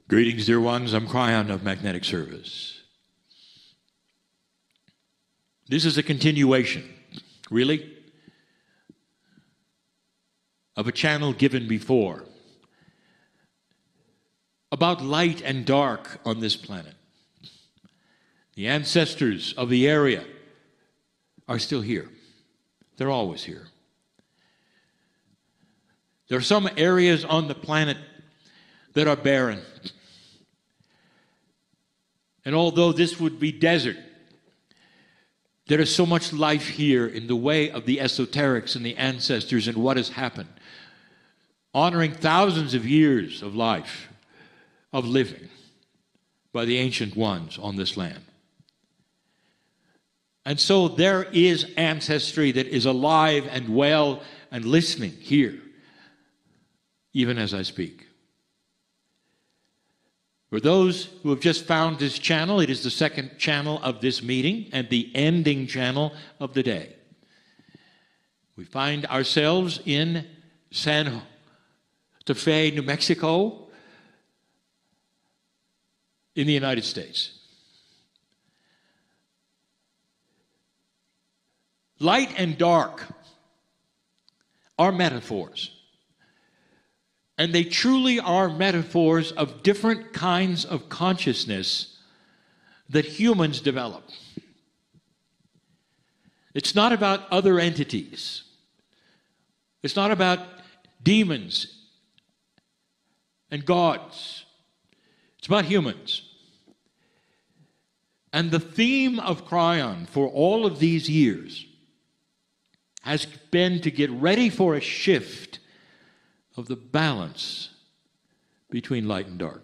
Greetings, dear ones. I'm Kryon of Magnetic Service. This is a continuation, really, of a channel given before about light and dark on this planet. The ancestors of the area are still here. They're always here. There are some areas on the planet that are barren. And although this would be desert, there is so much life here in the way of the esoterics and the ancestors and what has happened, honoring thousands of years of life, of living by the ancient ones on this land. And so there is ancestry that is alive and well and listening here, even as I speak. For those who have just found this channel, it is the second channel of this meeting and the ending channel of the day. We find ourselves in Santa Fe, New Mexico, in the United States. Light and dark are metaphors. And they truly are metaphors of different kinds of consciousness that humans develop. It's not about other entities. It's not about demons and gods. It's about humans. And the theme of Kryon for all of these years has been to get ready for a shift of the balance between light and dark.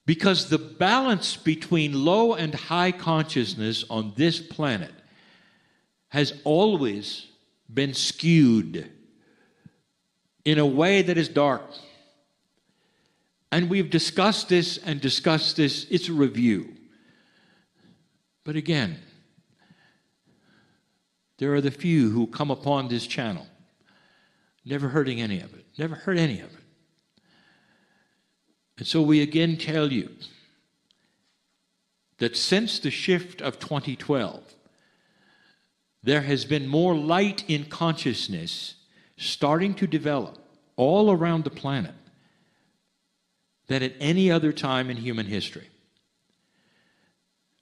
Because the balance between low and high consciousness on this planet has always been skewed in a way that is dark. And we've discussed this and discussed this. It's a review. But again, there are the few who come upon this channel never hearing any of it. Never heard any of it. And so we again tell you that since the shift of 2012, there has been more light in consciousness starting to develop all around the planet than at any other time in human history.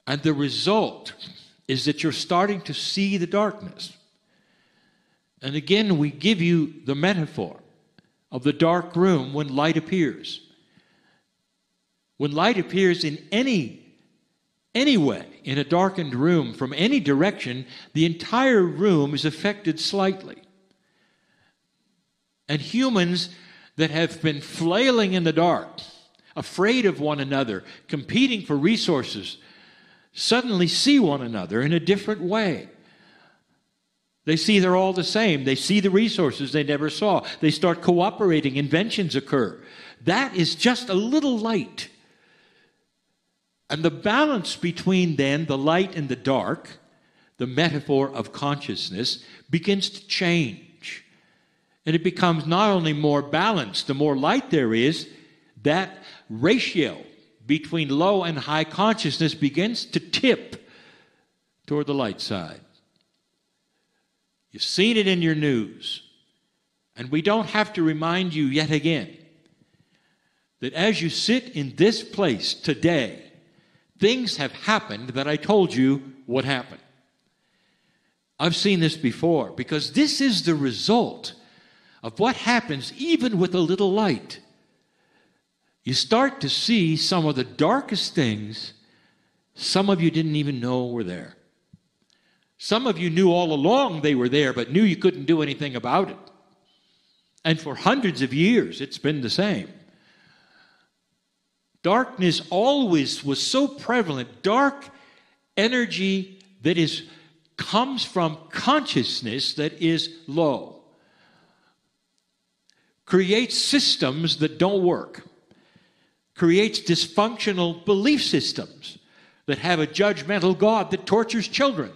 And the result is that you're starting to see the darkness. And again, we give you the metaphor of the dark room when light appears. When light appears in any way, in a darkened room, from any direction, the entire room is affected slightly. And humans that have been flailing in the dark, afraid of one another, competing for resources, suddenly see one another in a different way. They see they're all the same. They see the resources they never saw. They start cooperating. Inventions occur. That is just a little light. And the balance between then the light and the dark, the metaphor of consciousness, begins to change. And it becomes not only more balanced, the more light there is, that ratio between low and high consciousness begins to tip toward the light side. You've seen it in your news. And we don't have to remind you yet again that as you sit in this place today, things have happened that I told you would happen. I've seen this before because this is the result of what happens even with a little light. You start to see some of the darkest things some of you didn't even know were there. Some of you knew all along they were there, but knew you couldn't do anything about it. And for hundreds of years, it's been the same. Darkness always was so prevalent. Dark energy that comes from consciousness that is low creates systems that don't work, creates dysfunctional belief systems that have a judgmental God that tortures children,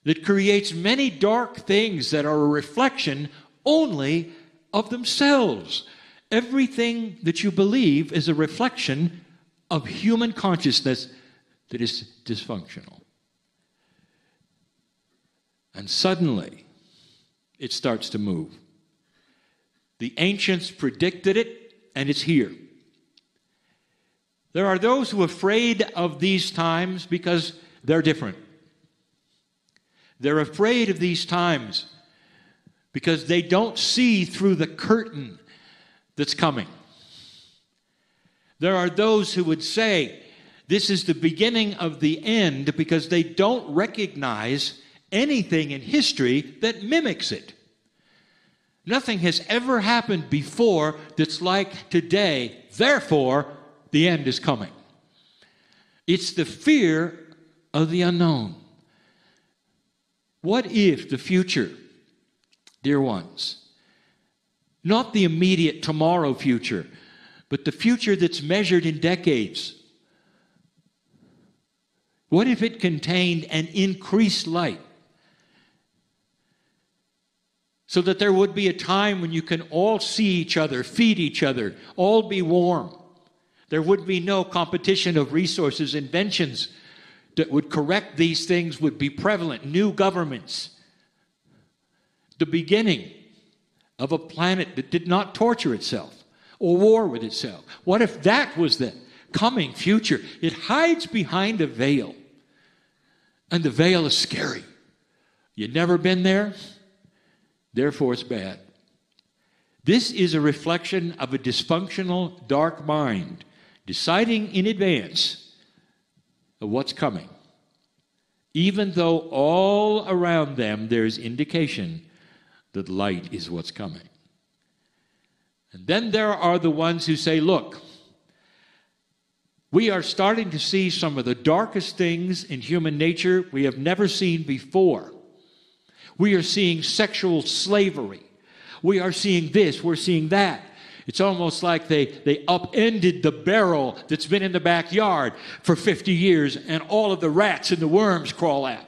that creates many dark things that are a reflection only of themselves Everything that you believe is a reflection of human consciousness that is dysfunctional. And suddenly, it starts to move. The ancients predicted it, and it's here. There are those who are afraid of these times because they're different. They're afraid of these times because they don't see through the curtain that's coming. There are those who would say this is the beginning of the end because they don't recognize anything in history that mimics it. Nothing has ever happened before that's like today. Therefore, the end is coming. It's the fear of the unknown. What if the future, dear ones, not the immediate tomorrow future, but the future that's measured in decades, what if it contained an increased light? So that there would be a time when you can all see each other, feed each other, all be warm. There would be no competition of resources. Inventions that would correct these things would be prevalent. New governments. The beginning of a planet that did not torture itself or war with itself. What if that was the coming future? It hides behind a veil. And the veil is scary. You've never been there? Therefore, it's bad. This is a reflection of a dysfunctional, dark mind, deciding in advance of what's coming, even though all around them there's indication that light is what's coming. And then there are the ones who say, look, we are starting to see some of the darkest things in human nature we have never seen before. We are seeing sexual slavery. We are seeing this, we're seeing that. It's almost like they upended the barrel that's been in the backyard for 50 years and all of the rats and the worms crawl out.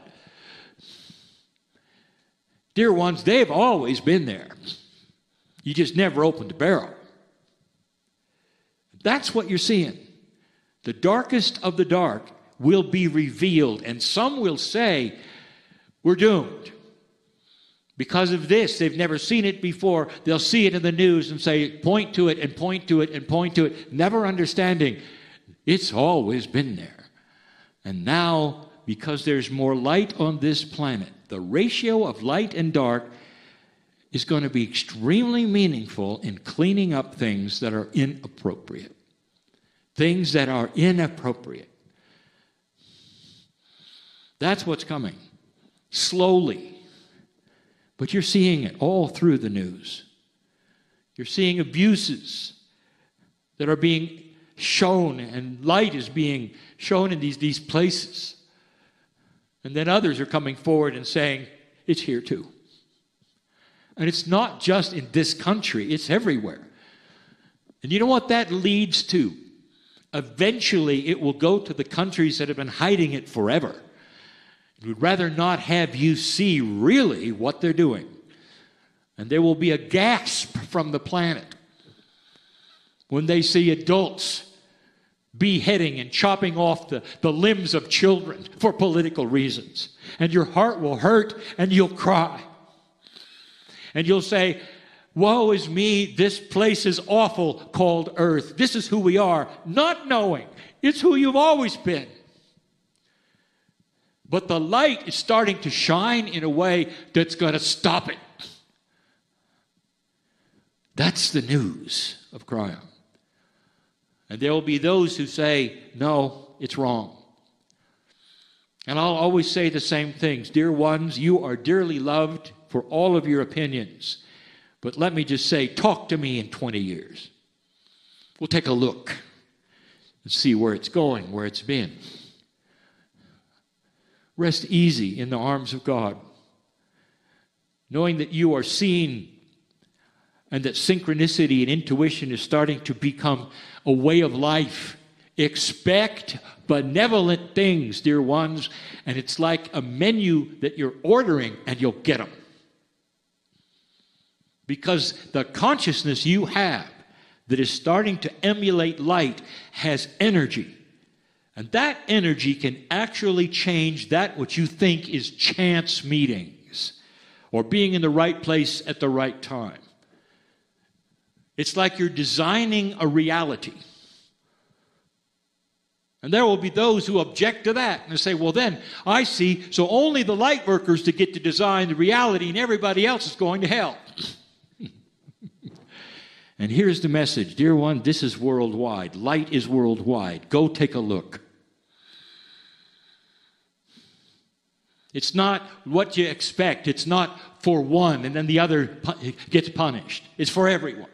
Dear ones, they've always been there. You just never opened the barrel. That's what you're seeing. The darkest of the dark will be revealed, and some will say, we're doomed. Because of this, they've never seen it before. They'll see it in the news and say, point to it and point to it and point to it, never understanding it's always been there. And now, because there's more light on this planet, the ratio of light and dark is going to be extremely meaningful in cleaning up things that are inappropriate. Things that are inappropriate. That's what's coming. Slowly. But you're seeing it all through the news. You're seeing abuses that are being shown, and light is being shown in these places. And then others are coming forward and saying, it's here too. And it's not just in this country, it's everywhere. And you know what that leads to? Eventually it will go to the countries that have been hiding it forever. We'd rather not have you see really what they're doing. And there will be a gasp from the planet when they see adults beheading and chopping off the limbs of children for political reasons. And your heart will hurt and you'll cry. And you'll say, woe is me, this place is awful called earth. This is who we are, not knowing it's who you've always been. But the light is starting to shine in a way that's going to stop it. That's the news of Kryon. And there will be those who say, no, it's wrong. And I'll always say the same things. Dear ones, you are dearly loved for all of your opinions. But let me just say, talk to me in 20 years. We'll take a look and see where it's going, where it's been. Rest easy in the arms of God, knowing that you are seen and that synchronicity and intuition is starting to become a way of life. Expect benevolent things, dear ones, and it's like a menu that you're ordering and you'll get them. Because the consciousness you have that is starting to emulate light has energy. And that energy can actually change that which you think is chance meetings or being in the right place at the right time. It's like you're designing a reality. And there will be those who object to that and say, well then, I see, so only the light workers to get to design the reality and everybody else is going to hell. And here's the message. Dear one, this is worldwide. Light is worldwide. Go take a look. It's not what you expect. It's not for one and then the other gets punished. It's for everyone.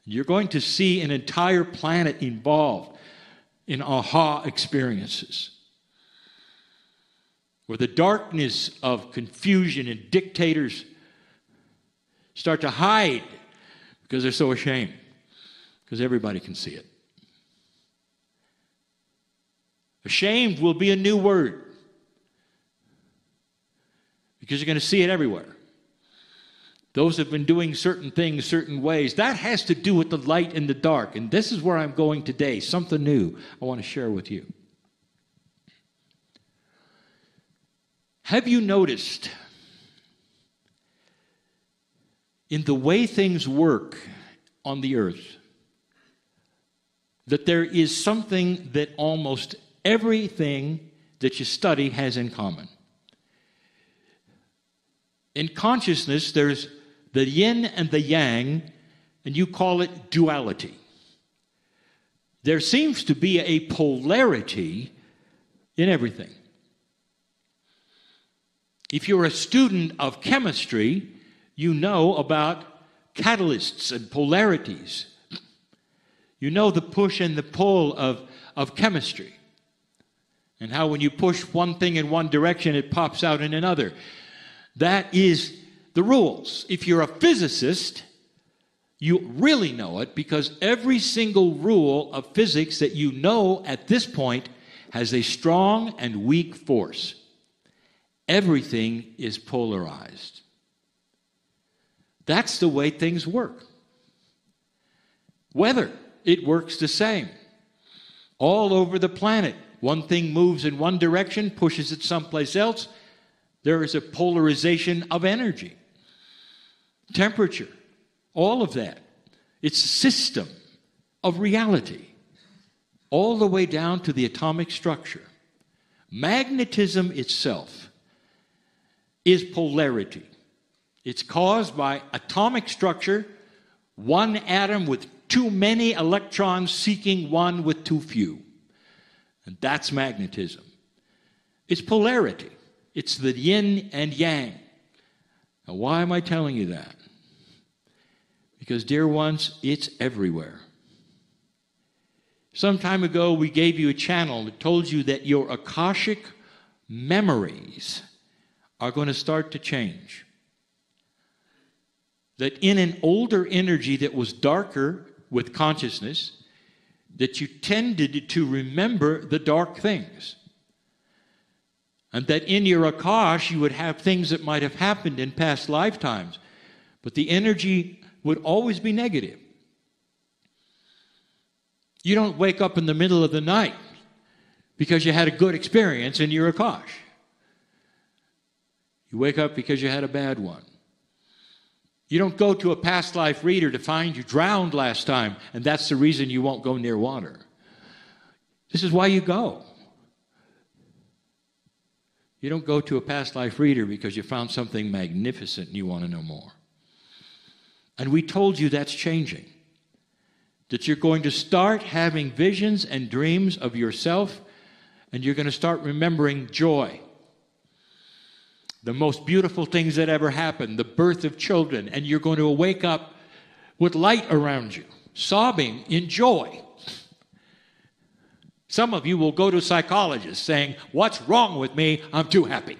You're going to see an entire planet involved in aha experiences, where the darkness of confusion and dictators start to hide because they're so ashamed, because everybody can see it. Ashamed will be a new word, because you're going to see it everywhere. Those have been doing certain things certain ways. That has to do with the light and the dark. And this is where I'm going today. Something new I want to share with you. Have you noticed in the way things work on the earth that there is something that almost everything that you study has in common? In consciousness, there's the yin and the yang, and you call it duality. There seems to be a polarity in everything. If you're a student of chemistry, you know about catalysts and polarities. You know the push and the pull of chemistry, and how when you push one thing in one direction, it pops out in another. That is the rules. If you're a physicist, you really know it, because every single rule of physics that you know at this point has a strong and weak force. Everything is polarized. That's the way things work. Weather, it works the same. All over the planet, one thing moves in one direction, pushes it someplace else. There is a polarization of energy. Temperature, all of that. It's a system of reality, all the way down to the atomic structure. Magnetism itself is polarity. It's caused by atomic structure, one atom with too many electrons seeking one with too few. And that's magnetism. It's polarity. It's the yin and yang. Now, why am I telling you that? Because, dear ones, it's everywhere. Some time ago, we gave you a channel that told you that your Akashic memories are going to start to change. That in an older energy that was darker with consciousness, that you tended to remember the dark things. And that in your Akash, you would have things that might have happened in past lifetimes. But the energy would always be negative. You don't wake up in the middle of the night because you had a good experience in your Akash. You wake up because you had a bad one. You don't go to a past life reader to find you drowned last time, and that's the reason you won't go near water. This is why you go. You don't go to a past life reader because you found something magnificent and you want to know more. And we told you that's changing. That you're going to start having visions and dreams of yourself, and you're going to start remembering joy. The most beautiful things that ever happened, the birth of children, and you're going to wake up with light around you, sobbing in joy. Some of you will go to psychologists saying, "What's wrong with me? I'm too happy."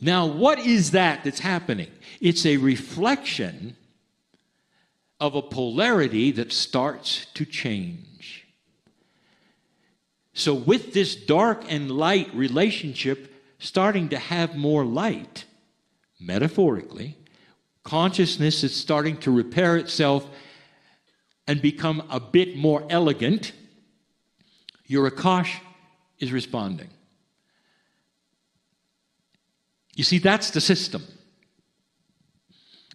Now, what is that that's happening? It's a reflection of a polarity that starts to change. So with this dark and light relationship starting to have more light, metaphorically, consciousness is starting to repair itself and become a bit more elegant, your Akash is responding. You see, that's the system.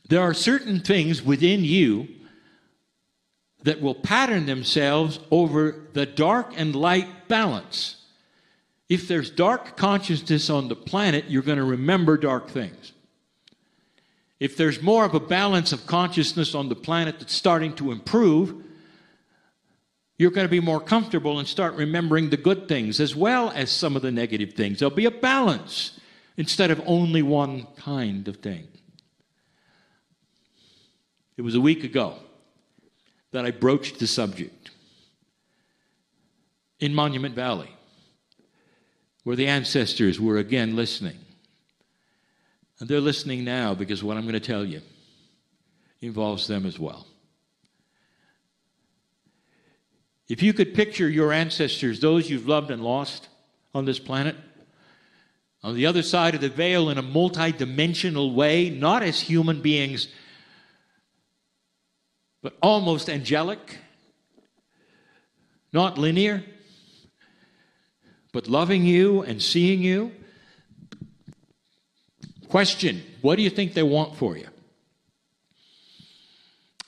There are certain things within you that will pattern themselves over the dark and light balance. If there's dark consciousness on the planet, you're going to remember dark things. If there's more of a balance of consciousness on the planet that's starting to improve, you're going to be more comfortable and start remembering the good things as well as some of the negative things. There'll be a balance instead of only one kind of thing. It was a week ago that I broached the subject in Monument Valley, where the ancestors were again listening. And they're listening now because what I'm going to tell you involves them as well. If you could picture your ancestors, those you've loved and lost on this planet, on the other side of the veil in a multi-dimensional way, not as human beings, but almost angelic, not linear, but loving you and seeing you. Question, what do you think they want for you?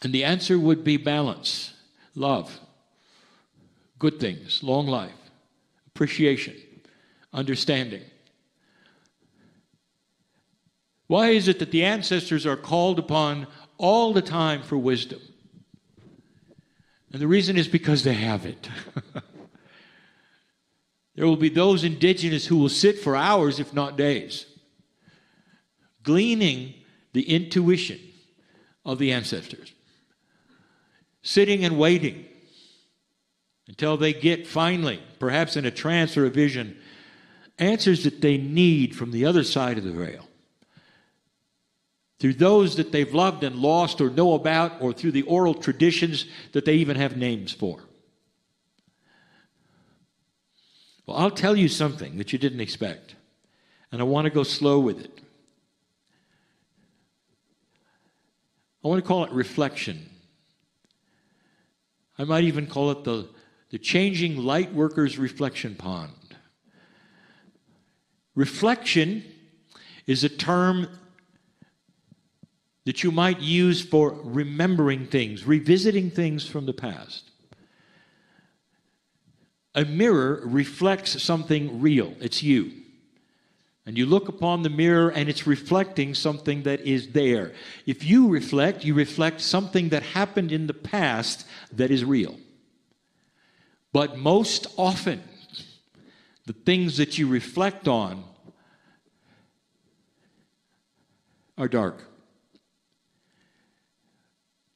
And the answer would be balance, love, good things, long life, appreciation, understanding. Why is it that the ancestors are called upon all the time for wisdom? And the reason is because they have it. There will be those indigenous who will sit for hours, if not days, gleaning the intuition of the ancestors, sitting and waiting until they get finally, perhaps in a trance or a vision, answers that they need from the other side of the veil, through those that they've loved and lost or know about, or through the oral traditions that they even have names for. Well, I'll tell you something that you didn't expect, and I want to go slow with it. I want to call it reflection. I might even call it the changing light worker's reflection pond. Reflection is a term that you might use for remembering things, revisiting things from the past. A mirror reflects something real. It's you. And you look upon the mirror and it's reflecting something that is there. If you reflect something that happened in the past that is real. But most often, the things that you reflect on are dark.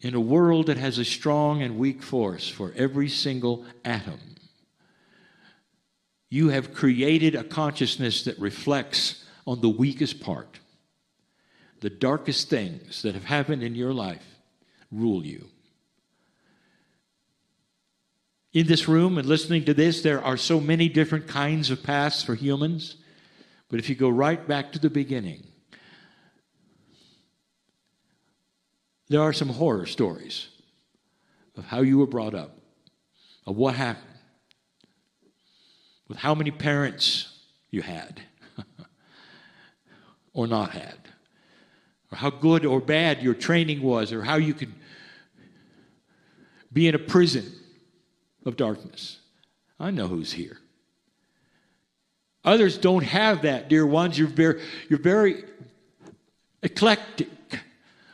In a world that has a strong and weak force for every single atom, you have created a consciousness that reflects on the weakest part. The darkest things that have happened in your life rule you. In this room and listening to this, there are so many different kinds of paths for humans. But if you go right back to the beginning, there are some horror stories of how you were brought up, of what happened, with how many parents you had or not had, or how good or bad your training was, or how you could be in a prison of darkness. I know who's here. Others don't have that, dear ones. You're very eclectic.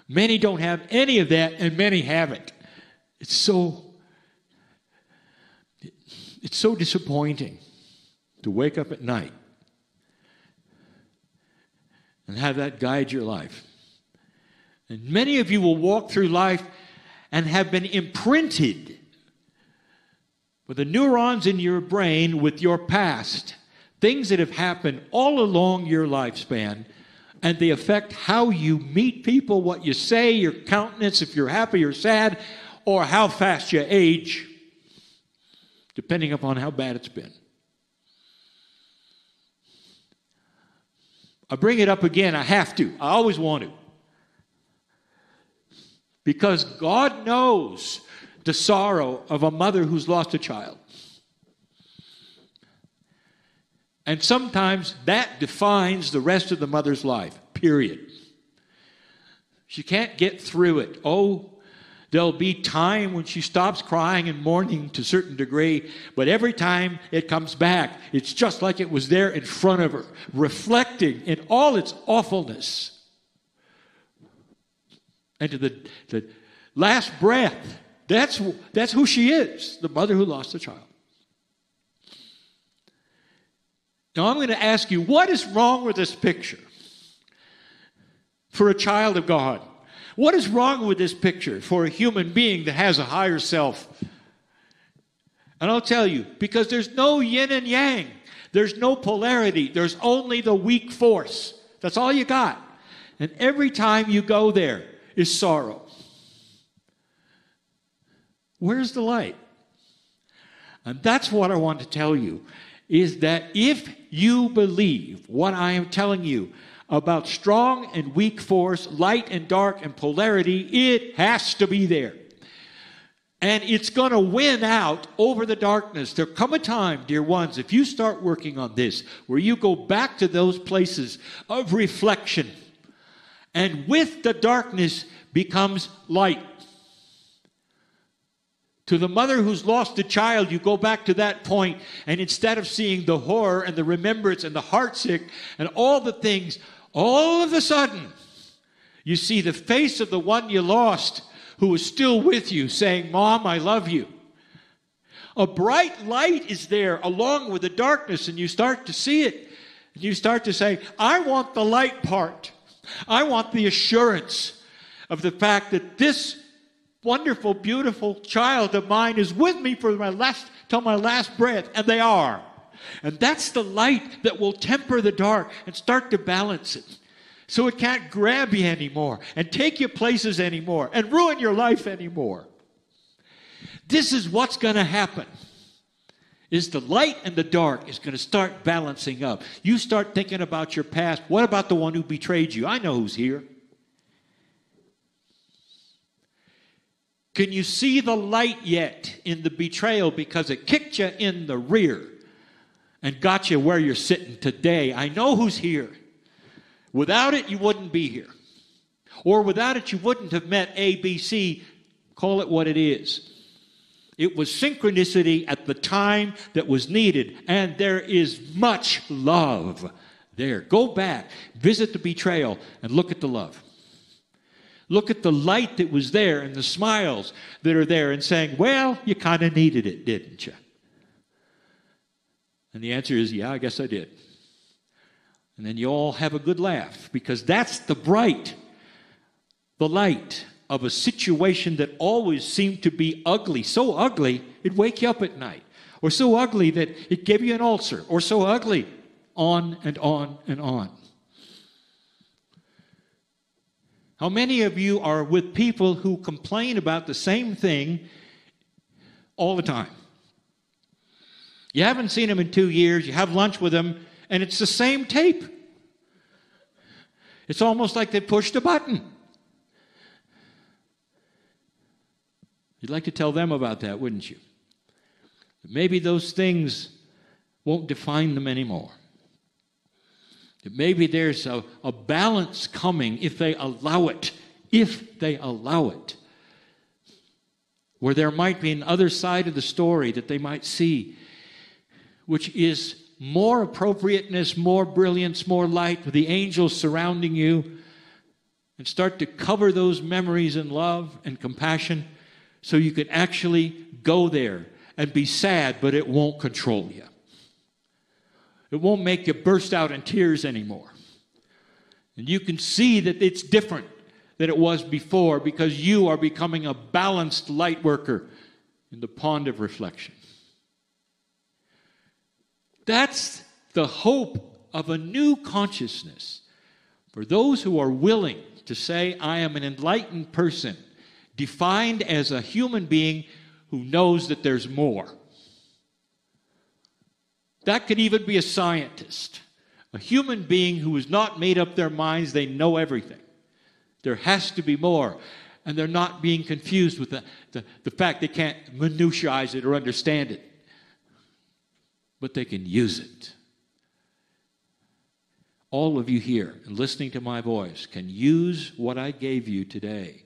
Many don't have any of that, and many haven't. It's so disappointing to wake up at night and have that guide your life. And many of you will walk through life and have been imprinted with the neurons in your brain with your past, things that have happened all along your lifespan, and they affect how you meet people, what you say, your countenance, if you're happy or sad, or how fast you age, depending upon how bad it's been. I bring it up again. I have to. I always want to. Because God knows the sorrow of a mother who's lost a child. And sometimes that defines the rest of the mother's life, period. She can't get through it. Oh, there'll be time when she stops crying and mourning to a certain degree, but every time it comes back, it's just like it was there in front of her, reflecting in all its awfulness. And to the last breath, that's who she is, the mother who lost a child. Now I'm going to ask you, what is wrong with this picture for a child of God? What is wrong with this picture for a human being that has a higher self? And I'll tell you, because there's no yin and yang. There's no polarity. There's only the weak force. That's all you got. And every time you go there is sorrow. Where's the light? And that's what I want to tell you, is that if you believe what I am telling you about strong and weak force, light and dark and polarity, it has to be there. And it's going to win out over the darkness. There'll come a time, dear ones, if you start working on this, where you go back to those places of reflection. And with the darkness becomes light. To the mother who's lost a child, you go back to that point, and instead of seeing the horror and the remembrance and the heartsick and all the things, all of a sudden, you see the face of the one you lost who is still with you saying, Mom, I love you. A bright light is there along with the darkness, and you start to see it. And you start to say, I want the light part. I want the assurance of the fact that this wonderful, beautiful child of mine is with me for till my last breath, and they are. And that's the light that will temper the dark and start to balance it. So it can't grab you anymore and take you places anymore and ruin your life anymore. This is what's going to happen. Is the light and the dark is going to start balancing up. You start thinking about your past. What about the one who betrayed you? I know who's here. Can you see the light yet in the betrayal because it kicked you in the rear and got you where you're sitting today? I know who's here. Without it, you wouldn't be here. Or without it, you wouldn't have met A, B, C. Call it what it is. It was synchronicity at the time that was needed, and there is much love there. Go back, visit the betrayal, and look at the love. Look at the light that was there and the smiles that are there and saying, well, you kind of needed it, didn't you? And the answer is, yeah, I guess I did. And then you all have a good laugh, because that's the light of a situation that always seemed to be ugly. So ugly, it'd wake you up at night. Or so ugly that it gave you an ulcer. Or so ugly, on and on and on. How many of you are with people who complain about the same thing all the time? You haven't seen them in 2 years, you have lunch with them, and it's the same tape. It's almost like they pushed a button. You'd like to tell them about that, wouldn't you? Maybe those things won't define them anymore. Maybe there's a balance coming if they allow it. If they allow it. Where there might be an other side of the story that they might see, which is more appropriateness, more brilliance, more light, with the angels surrounding you, and start to cover those memories in love and compassion so you can actually go there and be sad, but it won't control you. It won't make you burst out in tears anymore. And you can see that it's different than it was before, because you are becoming a balanced light worker in the pond of reflection. That's the hope of a new consciousness for those who are willing to say, I am an enlightened person, defined as a human being who knows that there's more. That could even be a scientist, a human being who has not made up their minds they know everything. There has to be more. And they're not being confused with the fact they can't minutiae it or understand it. But they can use it. All of you here and listening to my voice can use what I gave you today.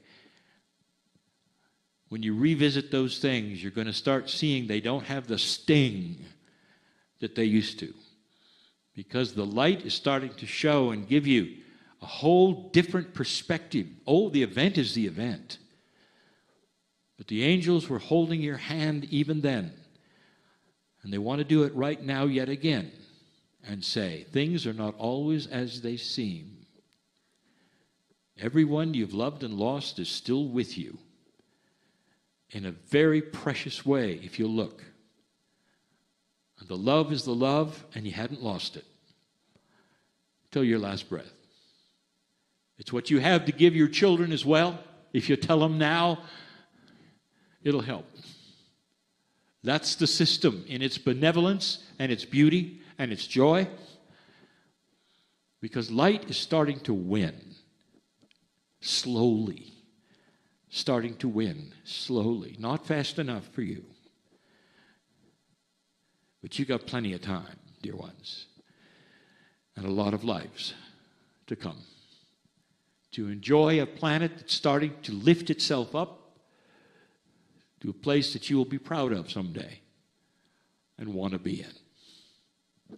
When you revisit those things, you're going to start seeing they don't have the sting that they used to. Because the light is starting to show and give you a whole different perspective. Oh, the event is the event. But the angels were holding your hand even then. And they want to do it right now yet again. And say, things are not always as they seem. Everyone you've loved and lost is still with you. In a very precious way, if you look. And the love is the love, and you hadn't lost it. Till your last breath. It's what you have to give your children as well. If you tell them now, it'll help. That's the system in its benevolence and its beauty and its joy. Because light is starting to win. Slowly. Starting to win. Slowly. Not fast enough for you. But you got plenty of time, dear ones. And a lot of lives to come. To enjoy a planet that's starting to lift itself up to a place that you will be proud of someday and want to be in.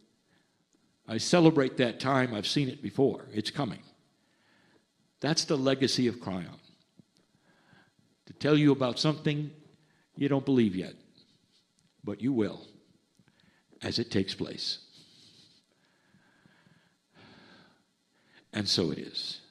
I celebrate that time. I've seen it before. It's coming. That's the legacy of Kryon. To tell you about something you don't believe yet, but you will as it takes place. And so it is.